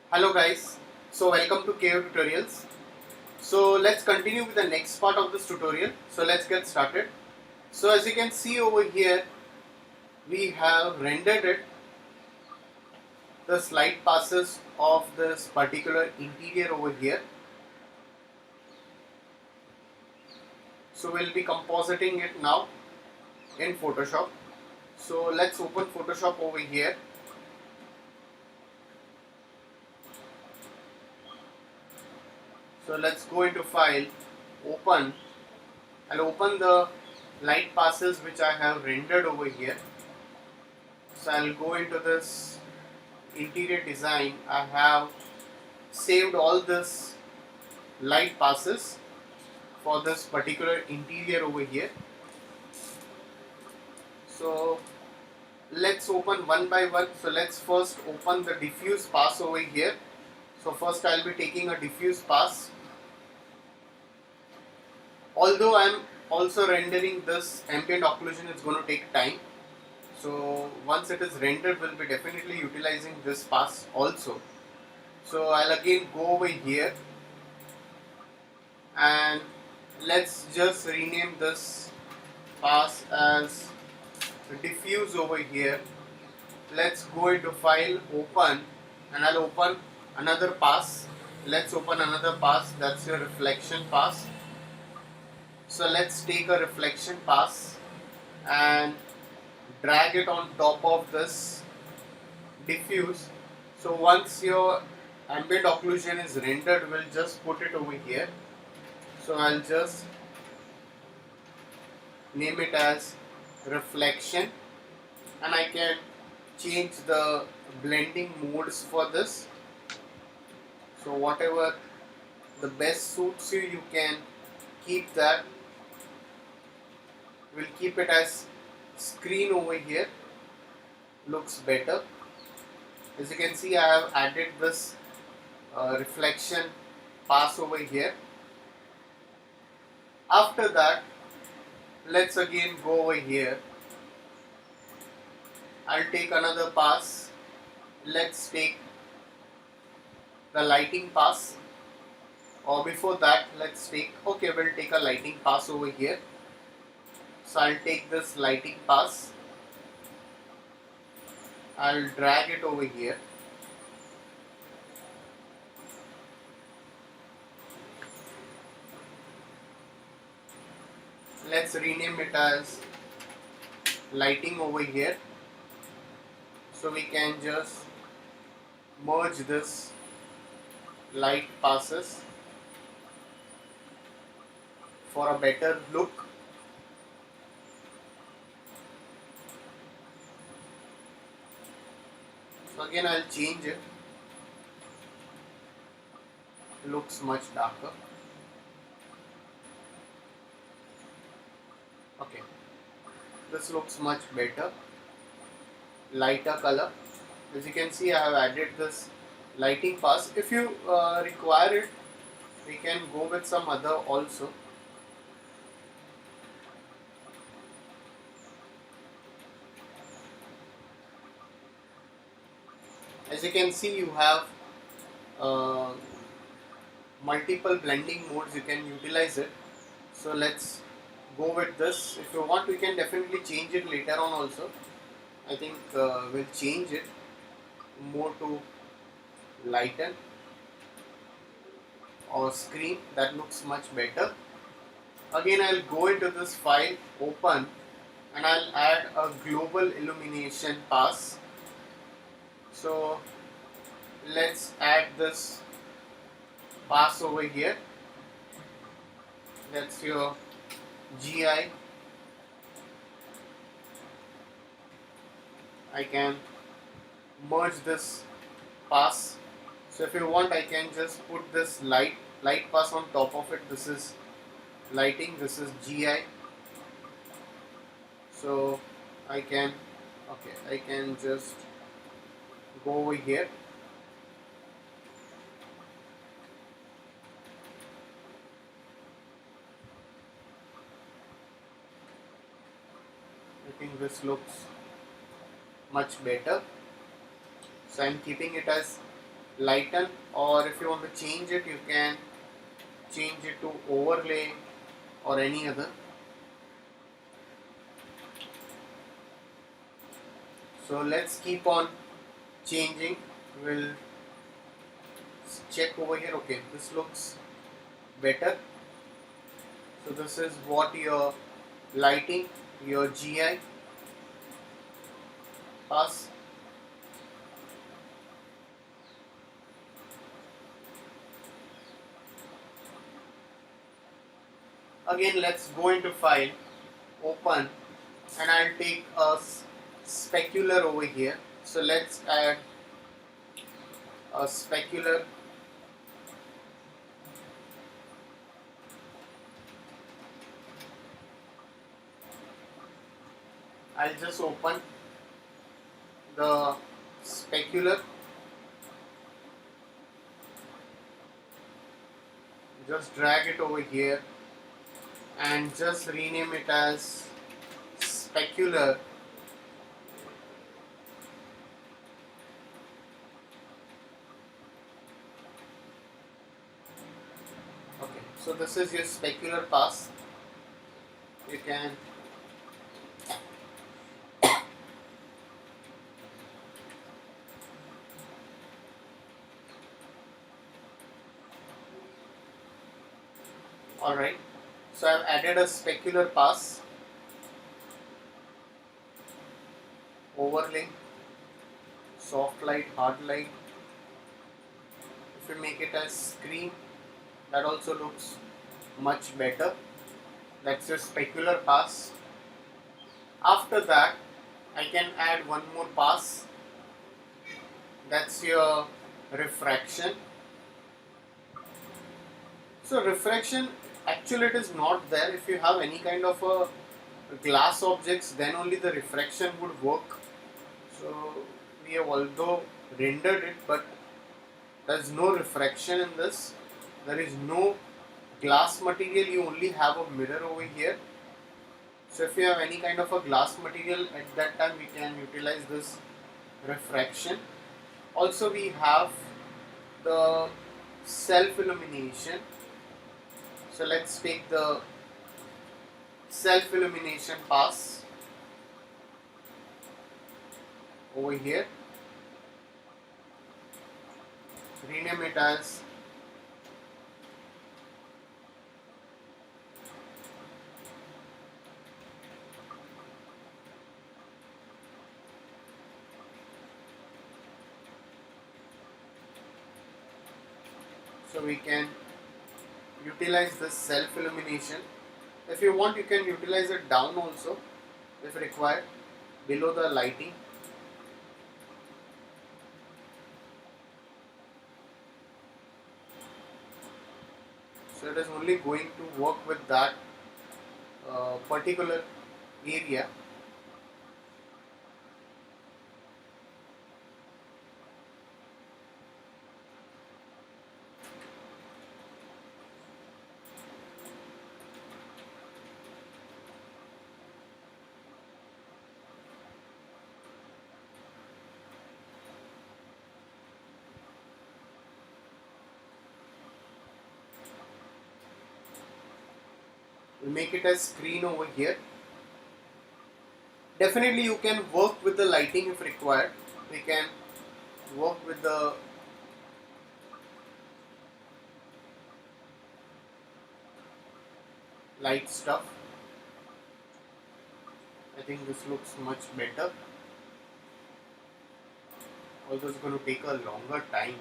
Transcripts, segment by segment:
Hello guys, so welcome to KO Tutorials. So let's continue with the next part of this tutorial. So let's get started. So as you can see over here, we have rendered it, the slide passes of this particular interior over here. So we'll be compositing it now in Photoshop. So let's open Photoshop over here. So let's go into File, Open. I'll open the light passes which I have rendered over here. So I'll go into this interior design. I have saved all this light passes for this particular interior over here. So let's open one by one. So let's first open the diffuse pass over here. So first I'll be taking a diffuse pass. Although I'm also rendering this ambient occlusion, it's going to take time. So once it is rendered, we'll be definitely utilizing this pass also. So I'll again go over here and let's just rename this pass as diffuse over here. Let's go into File, Open, and I'll open another pass. Let's open another pass, that's your reflection pass. So let's take a reflection pass and drag it on top of this diffuse. So once your ambient occlusion is rendered, we'll just put it over here. So I'll just name it as reflection, and I can change the blending modes for this. So whatever the best suits you, you can keep that. We'll keep it as screen over here, looks better. As you can see, I have added this reflection pass over here. After that, let's again go over here. I'll take another pass. Let's take the lighting pass, or before that let's take, okay, we'll take a lighting pass over here. So I'll take this lighting pass, I'll drag it over here. Let's rename it as lighting over here. So we can just merge this light passes for a better look. So again I'll change it. Looks much darker. Okay, this looks much better. Lighter color. As you can see, I have added this lighting pass. If you require it, we can go with some other also. As you can see, you have multiple blending modes, you can utilize it. So let's go with this. If you want, we can definitely change it later on also. I think we'll change it more to lighten or screen. That looks much better. Again, I'll go into this File, Open, and I'll add a global illumination pass. So let's add this pass over here. That's your GI. I can merge this pass. So if you want, I can just put this light pass on top of it. This is lighting, this is GI. So I can just go over here. I think this looks much better. So I'm keeping it as lighten, or if you want to change it, you can change it to overlay or any other. So let's keep on changing. We'll check over here. Okay, this looks better. So this is what your lighting, your GI pass. Again, let's go into file, open, and I'll take a specular over here. So let's add a specular. I'll just open the specular, just drag it over here and just rename it as specular. Okay, so this is your specular pass. You can alright, so I've added a specular pass, overlay, soft light, hard light. If you make it as screen, that also looks much better. That's your specular pass. After that, I can add one more pass. That's your refraction. So refraction, actually it is not there. If you have any kind of a glass objects, then only the refraction would work. So we have although rendered it, but there is no refraction in this. There is no glass material, you only have a mirror over here. So if you have any kind of a glass material, at that time we can utilize this refraction. Also we have the self-illumination. So let's take the self-illumination pass over here, rename it as so we can utilize this self-illumination. If you want, you can utilize it down also if required, below the lighting. So it is only going to work with that particular area. We'll make it as screen over here. Definitely you can work with the lighting if required. We can work with the light stuff. I think this looks much better. Although it's going to take a longer time.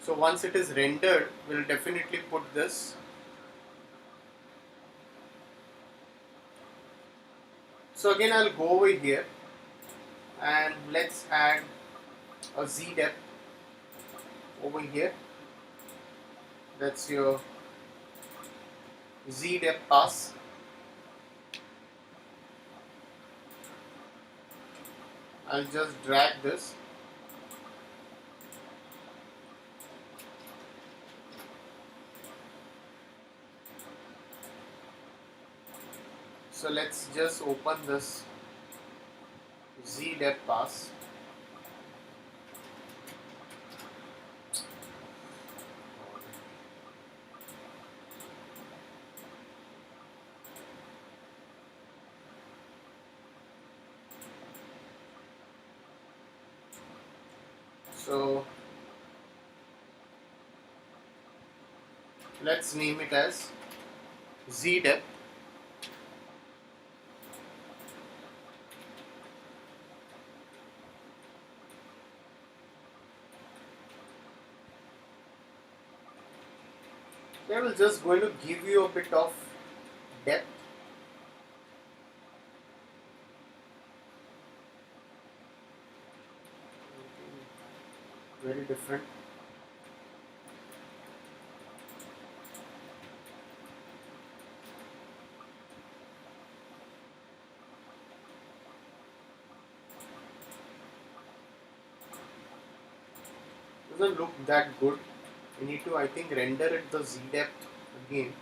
So once it is rendered, we'll definitely put this. So again, I'll go over here and let's add a Z depth over here. That's your Z depth pass. I'll just drag this. So let's just open this Z depth pass. So let's name it as Z depth. I will just going to give you a bit of depth. Very different. Doesn't look that good. We need to, I think, render it the Z depth again.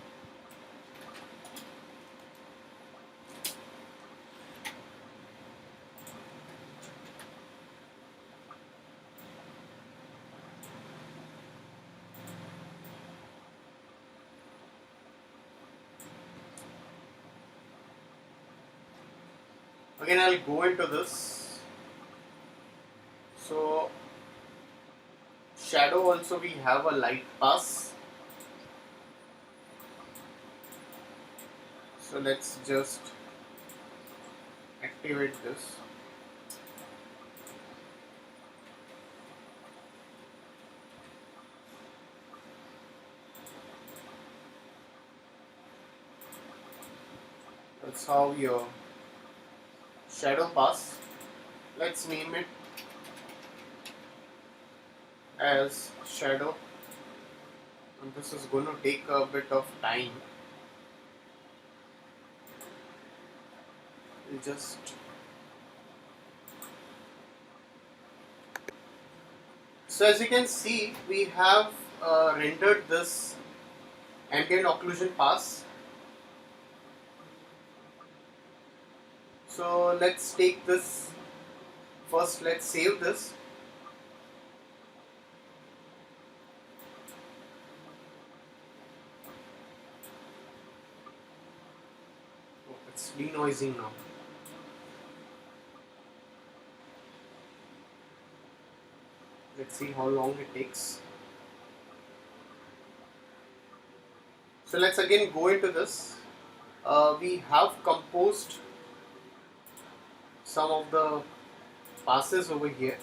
Again, I'll go into this. So shadow also we have a light pass. So let's just activate this. That's how your shadow pass. Let's name it as shadow, and this is going to take a bit of time. We'll just so as you can see, we have rendered this ambient occlusion pass. So let's take this first. Let's save this. Oh, it's denoising now. Let's see how long it takes. So let's again go into this. We have composed some of the passes over here.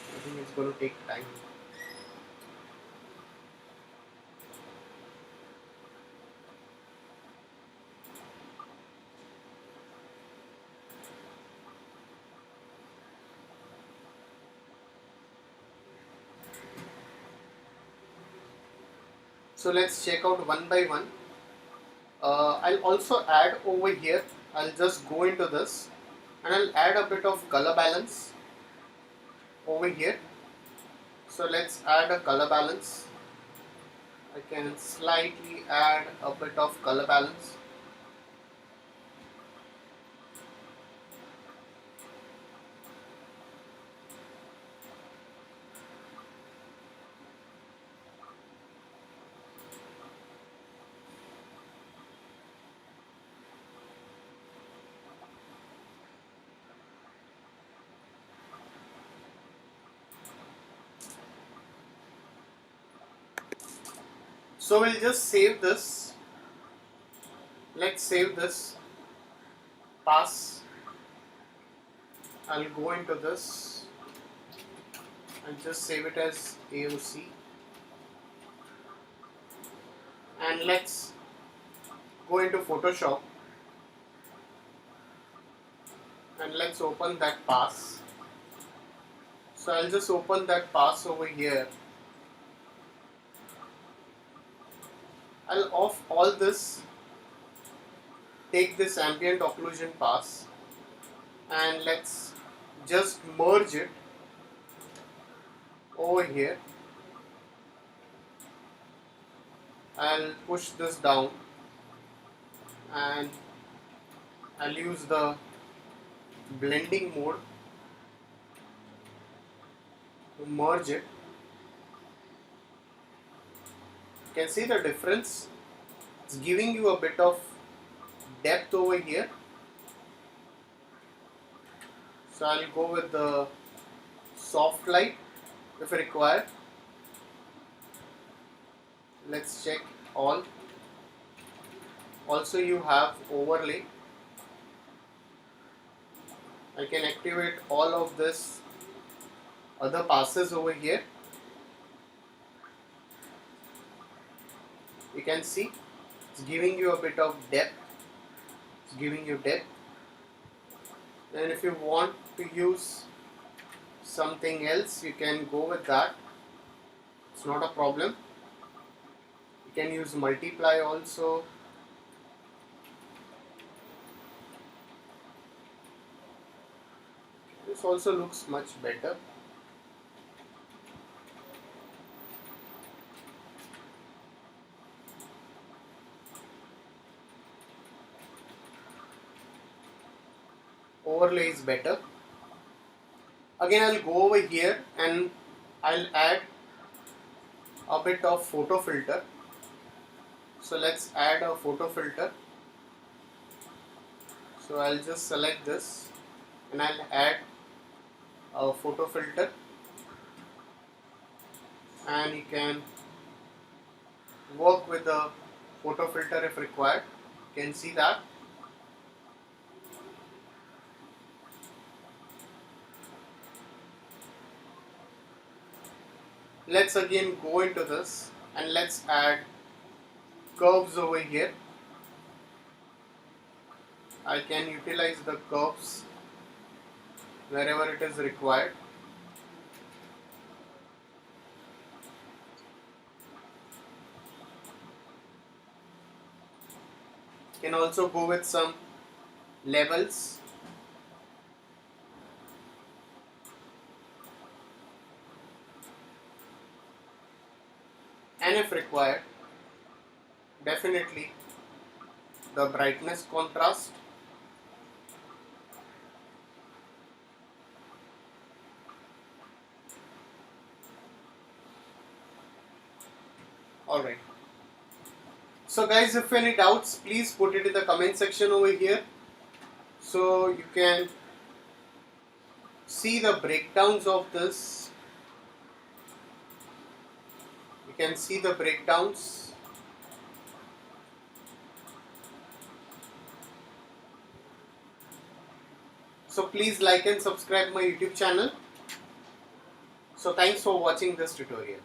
I think it's going to take time. So let's check out one by one. I'll also add over here. I'll just go into this and I'll add a bit of color balance over here. So let's add a color balance. I can slightly add a bit of color balance. So we'll just save this. Let's save this pass. I'll go into this and just save it as AOC. And let's go into Photoshop and let's open that pass. So I'll just open that pass over here. I'll off all this take this ambient occlusion pass and let's just merge it over here. I'll push this down and I'll use the blending mode to merge it. You can see the difference. It's giving you a bit of depth over here. So I'll go with the soft light if required. Let's check all. Also you have overlay. I can activate all of this other passes over here. You can see it's giving you a bit of depth. It's giving you depth. And if you want to use something else, you can go with that. It's not a problem. You can use multiply also. This also looks much better. Overlay is better. Again, I'll go over here and I'll add a bit of photo filter. So let's add a photo filter. So I'll just select this and I'll add a photo filter, and you can work with the photo filter if required. You can see that. Let's again go into this and let's add curves over here. I can utilize the curves wherever it is required. You can also go with some levels. And if required, definitely the brightness contrast. Alright. So guys, if any doubts, please put it in the comment section over here. So you can see the breakdowns of this. You can see the breakdowns. So please like and subscribe my YouTube channel. So thanks for watching this tutorial.